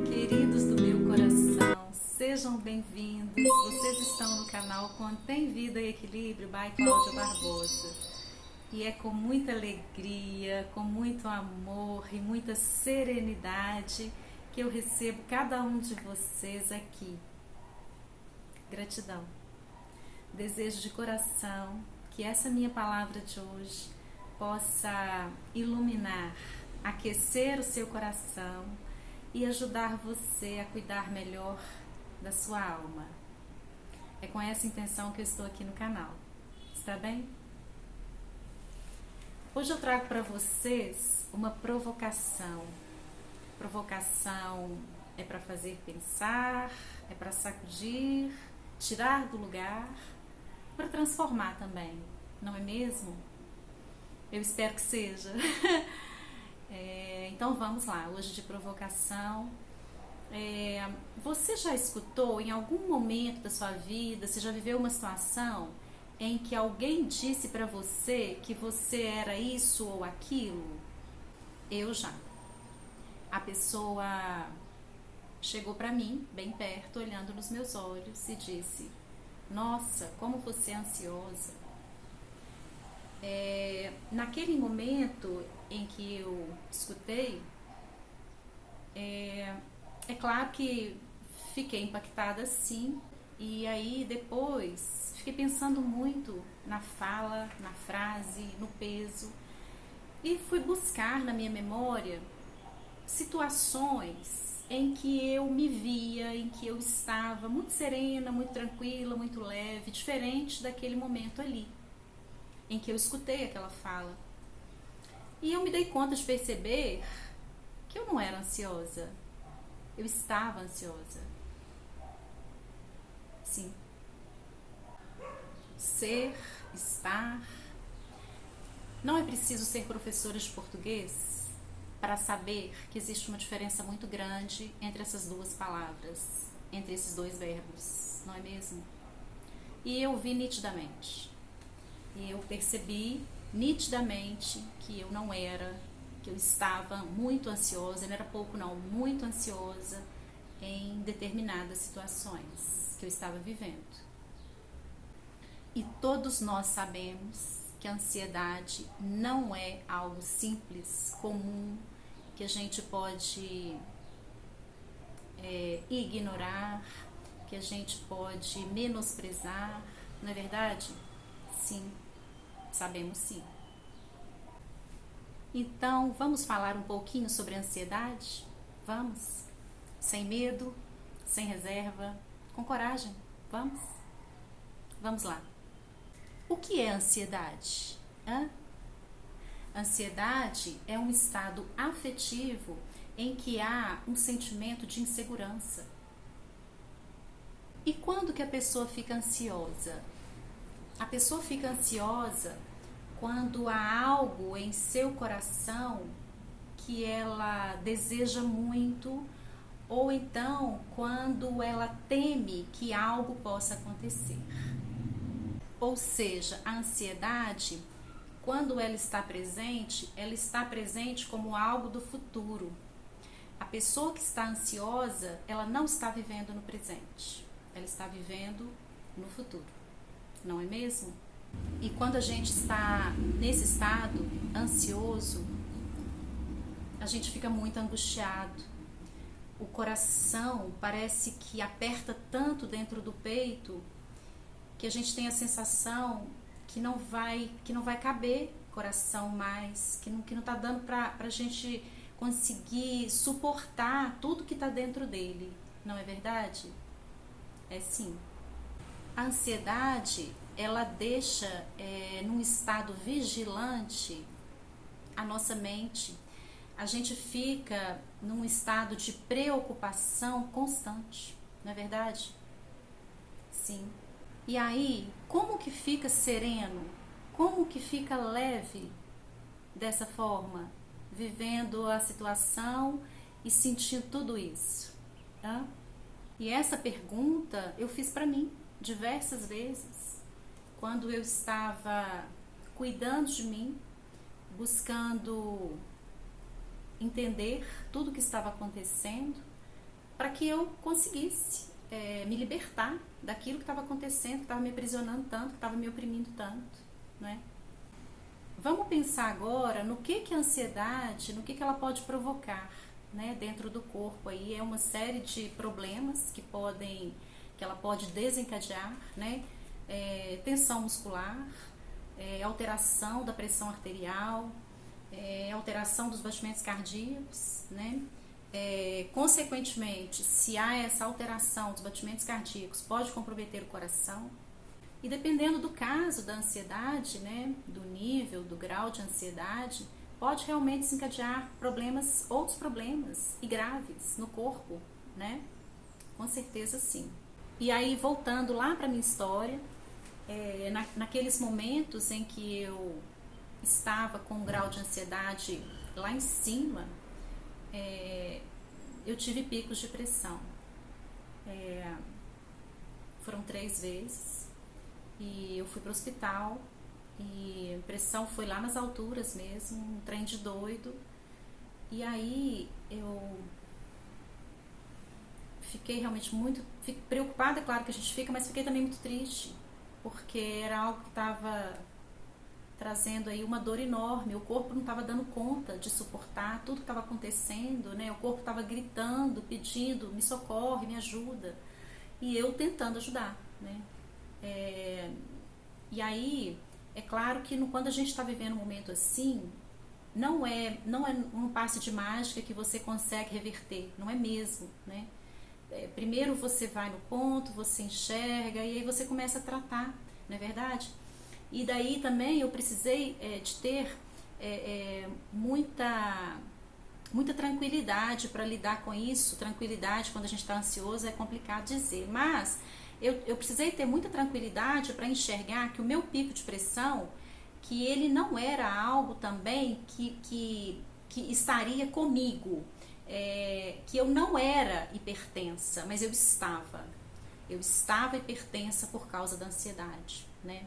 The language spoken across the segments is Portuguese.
Queridos do meu coração, sejam bem-vindos. Vocês estão no canal Contém Vida e Equilíbrio by Cláudia Barbosa. E é com muita alegria, com muito amor e muita serenidade que eu recebo cada um de vocês aqui. Gratidão. Desejo de coração que essa minha palavra de hoje possa iluminar, aquecer o seu coração e ajudar você a cuidar melhor da sua alma. É com essa intenção que eu estou aqui no canal. Está bem? Hoje eu trago para vocês uma provocação. Provocação é para fazer pensar, é para sacudir, tirar do lugar, para transformar também, não é mesmo? Eu espero que seja. Então vamos lá, hoje de provocação. Você já escutou em algum momento da sua vida, você já viveu uma situação em que alguém disse para você que você era isso ou aquilo? Eu já. A pessoa chegou para mim, bem perto, olhando nos meus olhos e disse: "Nossa, como você é ansiosa." Naquele momento em que eu escutei, é claro que fiquei impactada sim, e aí depois fiquei pensando muito na fala, na frase, no peso, e fui buscar na minha memória situações em que eu me via, em que eu estava muito serena, muito tranquila, muito leve, diferente daquele momento ali, em que eu escutei aquela fala. E eu me dei conta de perceber que eu não era ansiosa, eu estava ansiosa. Sim. Ser, estar. Não é preciso ser professora de português para saber que existe uma diferença muito grande entre essas duas palavras, entre esses dois verbos, não é mesmo? E eu vi nitidamente, e eu percebi nitidamente que eu não era, que eu estava muito ansiosa, não era pouco não, muito ansiosa em determinadas situações que eu estava vivendo. E todos nós sabemos que a ansiedade não é algo simples, comum, que a gente pode ignorar, que a gente pode menosprezar, não é verdade? Sim, sabemos sim. Então, vamos falar um pouquinho sobre a ansiedade? Vamos? Sem medo, sem reserva, com coragem, vamos? Vamos lá. O que é ansiedade? Ansiedade é um estado afetivo em que há um sentimento de insegurança. E quando que a pessoa fica ansiosa? A pessoa fica ansiosa quando há algo em seu coração que ela deseja muito, ou então quando ela teme que algo possa acontecer. Ou seja, a ansiedade, quando ela está presente como algo do futuro. A pessoa que está ansiosa, ela não está vivendo no presente, ela está vivendo no futuro, não é mesmo? E quando a gente está nesse estado ansioso, a gente fica muito angustiado. O coração parece que aperta tanto dentro do peito que a gente tem a sensação que não vai caber coração mais, que não está dando para a gente conseguir suportar tudo que está dentro dele, não é verdade? É sim. A ansiedade, ela deixa num estado vigilante a nossa mente. A gente fica num estado de preocupação constante, não é verdade? Sim. E aí, como que fica sereno? Como que fica leve dessa forma? Vivendo a situação e sentindo tudo isso. E essa pergunta eu fiz para mim diversas vezes. Quando eu estava cuidando de mim, buscando entender tudo o que estava acontecendo, para que eu conseguisse me libertar daquilo que estava acontecendo, que estava me aprisionando tanto, que estava me oprimindo tanto, né? Vamos pensar agora no que a ansiedade, no que ela pode provocar, né, dentro do corpo. Aí é uma série de problemas que ela pode desencadear, né? Tensão muscular, alteração da pressão arterial, alteração dos batimentos cardíacos, né? Consequentemente, se há essa alteração dos batimentos cardíacos, pode comprometer o coração. E dependendo do caso da ansiedade, né, do nível, do grau de ansiedade, pode realmente desencadear outros problemas e graves no corpo, né? Com certeza sim. E aí, voltando lá para minha história, naqueles momentos em que eu estava com um grau de ansiedade lá em cima, eu tive picos de pressão. Foram 3 vezes e eu fui para o hospital e a pressão foi lá nas alturas mesmo, um trem de doido. E aí eu fiquei realmente muito preocupada, claro que a gente fica, mas fiquei também muito triste, porque era algo que estava trazendo aí uma dor enorme. O corpo não estava dando conta de suportar tudo que estava acontecendo, né? O corpo estava gritando, pedindo, me socorre, me ajuda, e eu tentando ajudar, né? E aí, é claro que quando a gente está vivendo um momento assim, não é um passe de mágica que você consegue reverter, não é mesmo, né? Primeiro você vai no ponto, você enxerga e aí você começa a tratar, não é verdade? E daí também eu precisei de ter muita tranquilidade para lidar com isso. Tranquilidade quando a gente está ansioso é complicado dizer, mas eu precisei ter muita tranquilidade para enxergar que o meu pico de pressão, que ele não era algo também que estaria comigo, que eu não era hipertensa, mas eu estava hipertensa por causa da ansiedade, né?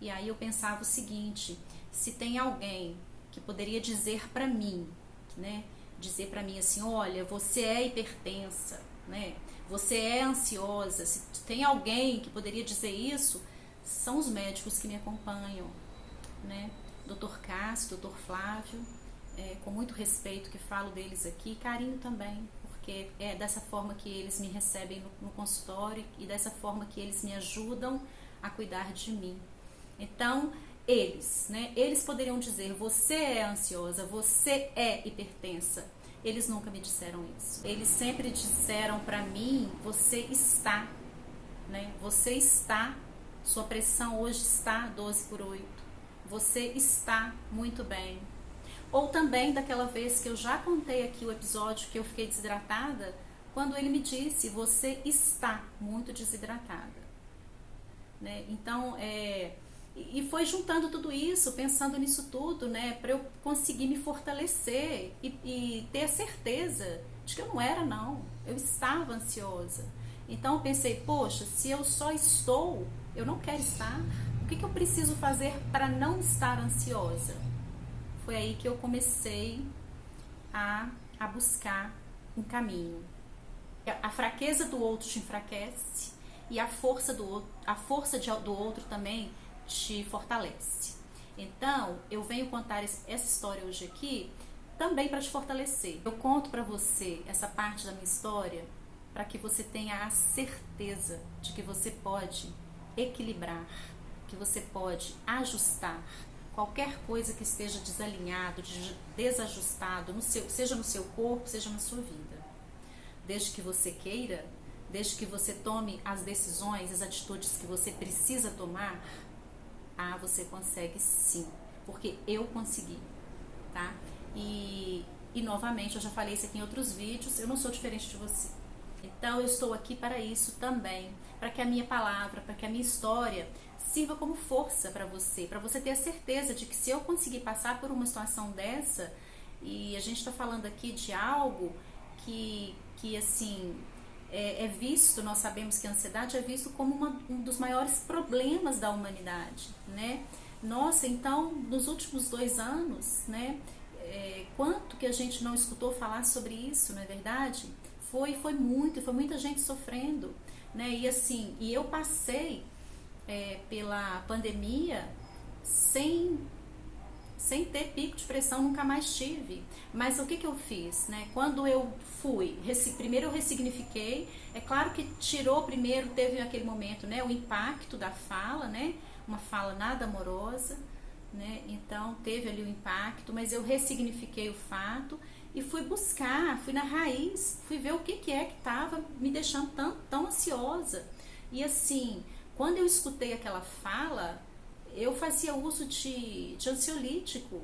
E aí eu pensava o seguinte: se tem alguém que poderia dizer para mim, né? Dizer para mim assim, olha, você é hipertensa, né? Você é ansiosa. Se tem alguém que poderia dizer isso, são os médicos que me acompanham, né? Dr. Cássio, Dr. Flávio, com muito respeito que falo deles aqui, carinho também, porque é dessa forma que eles me recebem no consultório e dessa forma que eles me ajudam a cuidar de mim. Então, eles poderiam dizer, você é ansiosa, você é hipertensa. Eles nunca me disseram isso. Eles sempre disseram para mim, você está, né? Você está, sua pressão hoje está 12/8. Você está muito bem. Ou também daquela vez que eu já contei aqui o episódio que eu fiquei desidratada, quando ele me disse, você está muito desidratada, né? Então, e foi juntando tudo isso, pensando nisso tudo, né, para eu conseguir me fortalecer e ter a certeza de que eu não era, não. Eu estava ansiosa. Então eu pensei, poxa, se eu só estou, eu não quero estar. O que eu preciso fazer para não estar ansiosa? Foi aí que eu comecei a buscar um caminho. A fraqueza do outro te enfraquece e a força do outro também te fortalece. Então, eu venho contar essa história hoje aqui também para te fortalecer. Eu conto para você essa parte da minha história para que você tenha a certeza de que você pode equilibrar, que você pode ajustar qualquer coisa que esteja desalinhado, desajustado, seja no seu corpo, seja na sua vida. Desde que você queira, desde que você tome as decisões, as atitudes que você precisa tomar, você consegue sim, porque eu consegui, tá? E novamente, eu já falei isso aqui em outros vídeos, eu não sou diferente de você. Então, eu estou aqui para isso também, para que a minha palavra, para que a minha história sirva como força para você ter a certeza de que se eu conseguir passar por uma situação dessa, e a gente está falando aqui de algo que assim, nós sabemos que a ansiedade é visto como um dos maiores problemas da humanidade, né? Nossa, então, nos últimos 2 anos, né, quanto que a gente não escutou falar sobre isso, não é verdade? Foi muita gente sofrendo, né? E assim, e eu passei pela pandemia sem ter pico de pressão, nunca mais tive. Mas o que que eu fiz, né? Quando eu fui, primeiro eu ressignifiquei, é claro que tirou primeiro, teve aquele momento, né? O impacto da fala, né? Uma fala nada amorosa, né? Então teve ali o impacto, mas eu ressignifiquei o fato e fui buscar, fui na raiz, fui ver o que que é que estava me deixando tão ansiosa. E assim, quando eu escutei aquela fala, eu fazia uso de ansiolítico.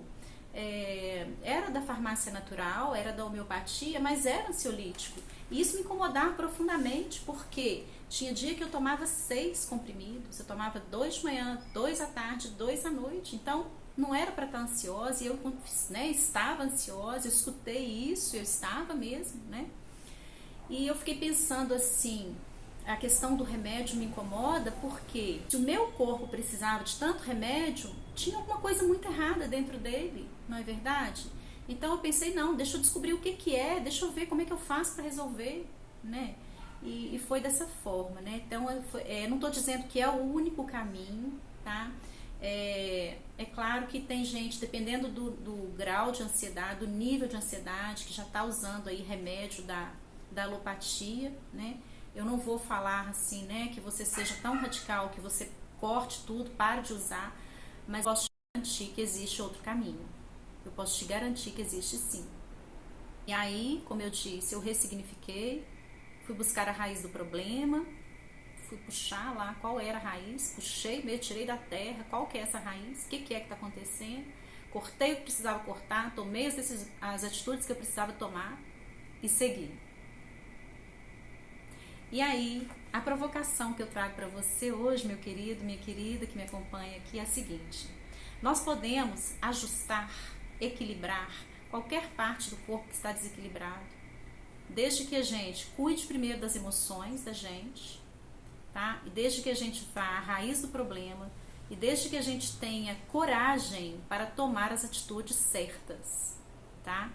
Era da farmácia natural, era da homeopatia, mas era ansiolítico. E isso me incomodava profundamente, porque tinha dia que eu tomava 6 comprimidos, eu tomava 2 de manhã, 2 à tarde, 2 à noite. Então, não era para estar ansiosa, e eu, né, estava ansiosa, eu escutei isso, eu estava mesmo, né? E eu fiquei pensando assim, a questão do remédio me incomoda porque se o meu corpo precisava de tanto remédio, tinha alguma coisa muito errada dentro dele, não é verdade? Então eu pensei, não, deixa eu descobrir o que que é, deixa eu ver como é que eu faço para resolver, né? E foi dessa forma, né? Então, não estou dizendo que é o único caminho, tá? É claro que tem gente, dependendo do grau de ansiedade, do nível de ansiedade, que já está usando aí remédio da alopatia, né? Eu não vou falar assim, né, que você seja tão radical, que você corte tudo, pare de usar, mas eu posso te garantir que existe outro caminho. Eu posso te garantir que existe sim. E aí, como eu disse, eu ressignifiquei, fui buscar a raiz do problema, fui puxar lá qual era a raiz, puxei, meio tirei da terra, qual que é essa raiz, o que é que está acontecendo, cortei o que precisava cortar, tomei as atitudes que eu precisava tomar e segui. E aí, a provocação que eu trago para você hoje, meu querido, minha querida que me acompanha aqui, é a seguinte: nós podemos ajustar, equilibrar qualquer parte do corpo que está desequilibrado, desde que a gente cuide primeiro das emoções da gente, tá? E desde que a gente vá à raiz do problema, e desde que a gente tenha coragem para tomar as atitudes certas, tá?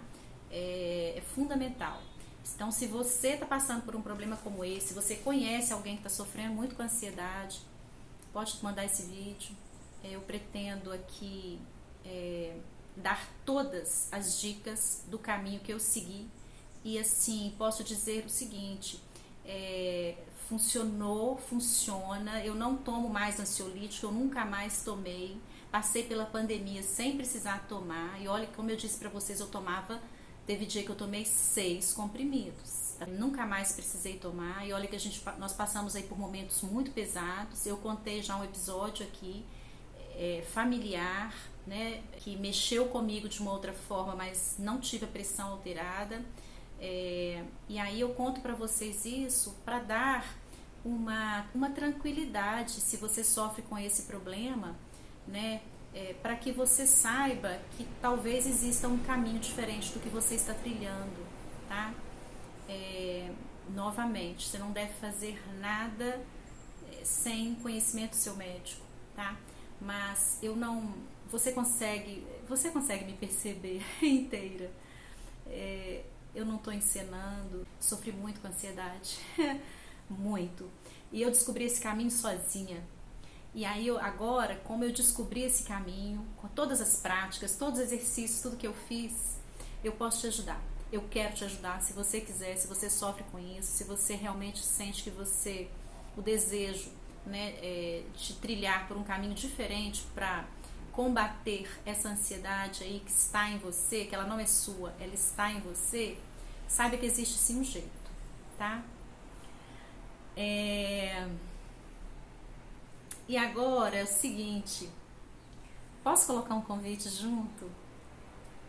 É fundamental. Então, se você está passando por um problema como esse, se você conhece alguém que está sofrendo muito com ansiedade, pode mandar esse vídeo. Eu pretendo aqui dar todas as dicas do caminho que eu segui. E assim, posso dizer o seguinte, funciona, eu não tomo mais ansiolítico, eu nunca mais tomei, passei pela pandemia sem precisar tomar, e olha, como eu disse para vocês, teve dia que eu tomei 6 comprimidos, nunca mais precisei tomar, e olha que nós passamos aí por momentos muito pesados, eu contei já um episódio aqui, familiar, né, que mexeu comigo de uma outra forma, mas não tive a pressão alterada, e aí eu conto para vocês isso para dar uma tranquilidade se você sofre com esse problema, né? Para que você saiba que talvez exista um caminho diferente do que você está trilhando, tá? Novamente, você não deve fazer nada sem conhecimento do seu médico, tá? Mas você consegue me perceber inteira. Eu não estou encenando, sofri muito com ansiedade, muito. E eu descobri esse caminho sozinha. E aí, agora, como eu descobri esse caminho, com todas as práticas, todos os exercícios, tudo que eu fiz, eu posso te ajudar. Eu quero te ajudar, se você quiser, se você sofre com isso, se você realmente sente que o desejo, né, de trilhar por um caminho diferente para combater essa ansiedade aí que está em você, que ela não é sua, ela está em você, saiba que existe sim um jeito, tá? E agora é o seguinte, posso colocar um convite junto?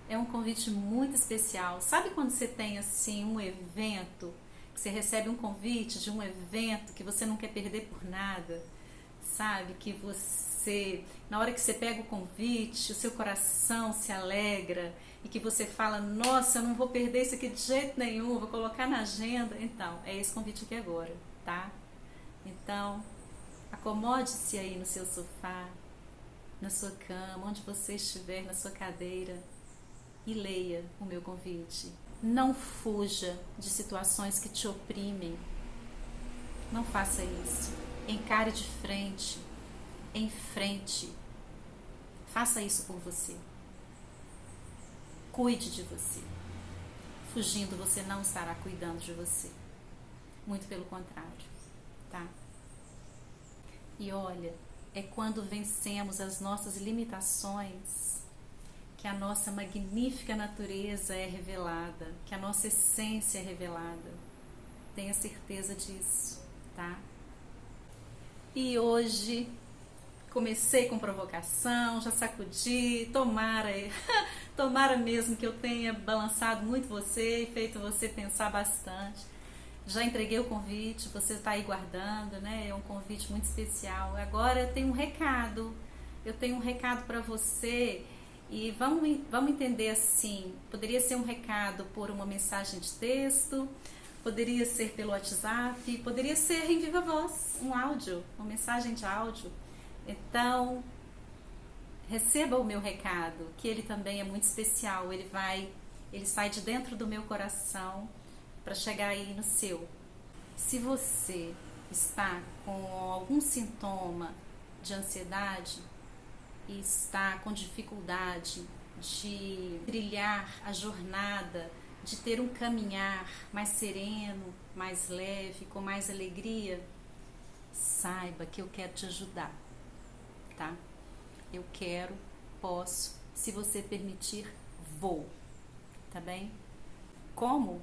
É um convite muito especial. Sabe quando você tem assim um evento, que você recebe um convite de um evento que você não quer perder por nada? Sabe? Que você, na hora que você pega o convite, o seu coração se alegra e que você fala, nossa, eu não vou perder isso aqui de jeito nenhum, vou colocar na agenda. Então, é esse convite aqui agora, tá? Então, acomode-se aí no seu sofá, na sua cama, onde você estiver, na sua cadeira, e leia o meu convite. Não fuja de situações que te oprimem. Não faça isso. Encare de frente. Enfrente. Faça isso por você. Cuide de você. Fugindo, você não estará cuidando de você. Muito pelo contrário, tá? E olha, é quando vencemos as nossas limitações que a nossa magnífica natureza é revelada, que a nossa essência é revelada. Tenha certeza disso, tá? E hoje comecei com provocação, já sacudi, tomara mesmo que eu tenha balançado muito você e feito você pensar bastante. Já entreguei o convite, você está aí guardando, né? É um convite muito especial. Agora eu tenho um recado para você. E vamos entender assim, poderia ser um recado por uma mensagem de texto, poderia ser pelo WhatsApp, poderia ser em viva voz, um áudio, uma mensagem de áudio. Então, receba o meu recado, que ele também é muito especial, ele sai de dentro do meu coração para chegar aí no seu. Se você está com algum sintoma de ansiedade, e está com dificuldade de trilhar a jornada, de ter um caminhar mais sereno, mais leve, com mais alegria, saiba que eu quero te ajudar, tá? Eu quero, posso, se você permitir, vou, tá bem? Como?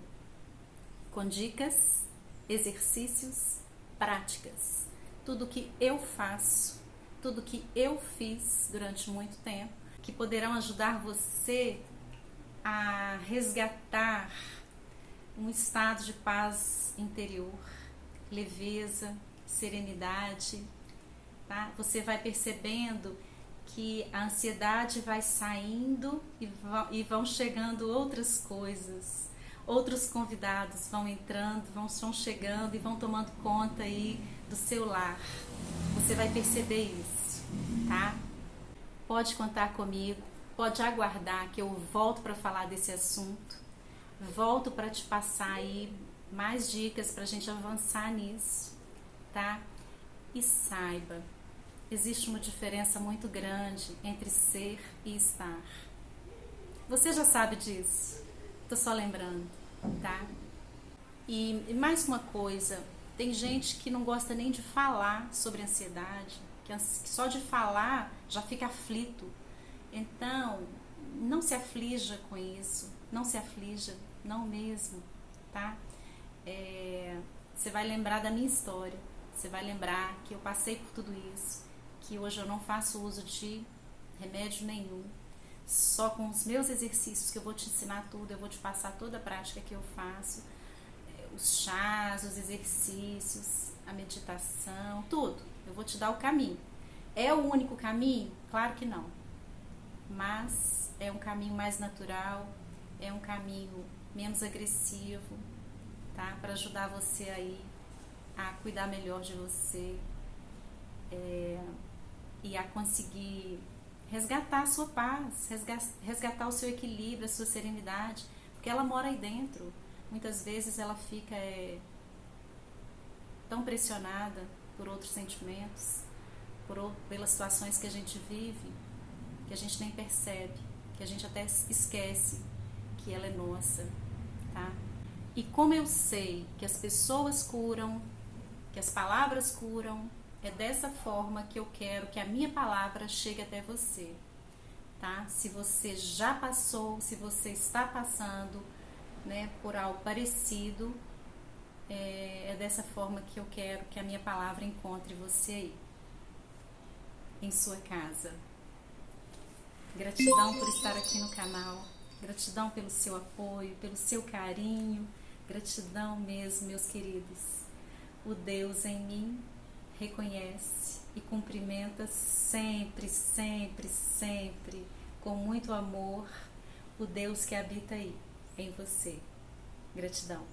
Com dicas, exercícios, práticas. Tudo que eu faço, tudo que eu fiz durante muito tempo, que poderão ajudar você a resgatar um estado de paz interior, leveza, serenidade, tá? Você vai percebendo que a ansiedade vai saindo e vão chegando outras coisas, outros convidados vão entrando, vão chegando e vão tomando conta aí do seu lar. Você vai perceber isso, tá? Pode contar comigo, pode aguardar que eu volto para falar desse assunto, volto para te passar aí mais dicas para a gente avançar nisso, tá? E saiba, existe uma diferença muito grande entre ser e estar. Você já sabe disso, tô só lembrando, tá? E mais uma coisa, tem gente que não gosta nem de falar sobre ansiedade, que só de falar já fica aflito. Então, não se aflija com isso, não se aflija, não mesmo, tá? Você vai lembrar da minha história, você vai lembrar que eu passei por tudo isso, que hoje eu não faço uso de remédio nenhum, só com os meus exercícios que eu vou te ensinar tudo, eu vou te passar toda a prática que eu faço, os chás, os exercícios, a meditação, tudo. Eu vou te dar o caminho. É o único caminho? Claro que não. Mas é um caminho mais natural, é um caminho menos agressivo, tá? Para ajudar você aí a cuidar melhor de você e a conseguir resgatar a sua paz, resgatar o seu equilíbrio, a sua serenidade, porque ela mora aí dentro. Muitas vezes ela fica tão pressionada por outros sentimentos, pelas situações que a gente vive, que a gente nem percebe, que a gente até esquece que ela é nossa, tá? E como eu sei que as pessoas curam, que as palavras curam, é dessa forma que eu quero que a minha palavra chegue até você, tá? Se você já passou, se você está passando, né, por algo parecido, é dessa forma que eu quero que a minha palavra encontre você aí, em sua casa. Gratidão por estar aqui no canal, gratidão pelo seu apoio, pelo seu carinho, gratidão mesmo, meus queridos. O Deus em mim reconhece e cumprimenta sempre, sempre, sempre, com muito amor, o Deus que habita aí, em você. Gratidão.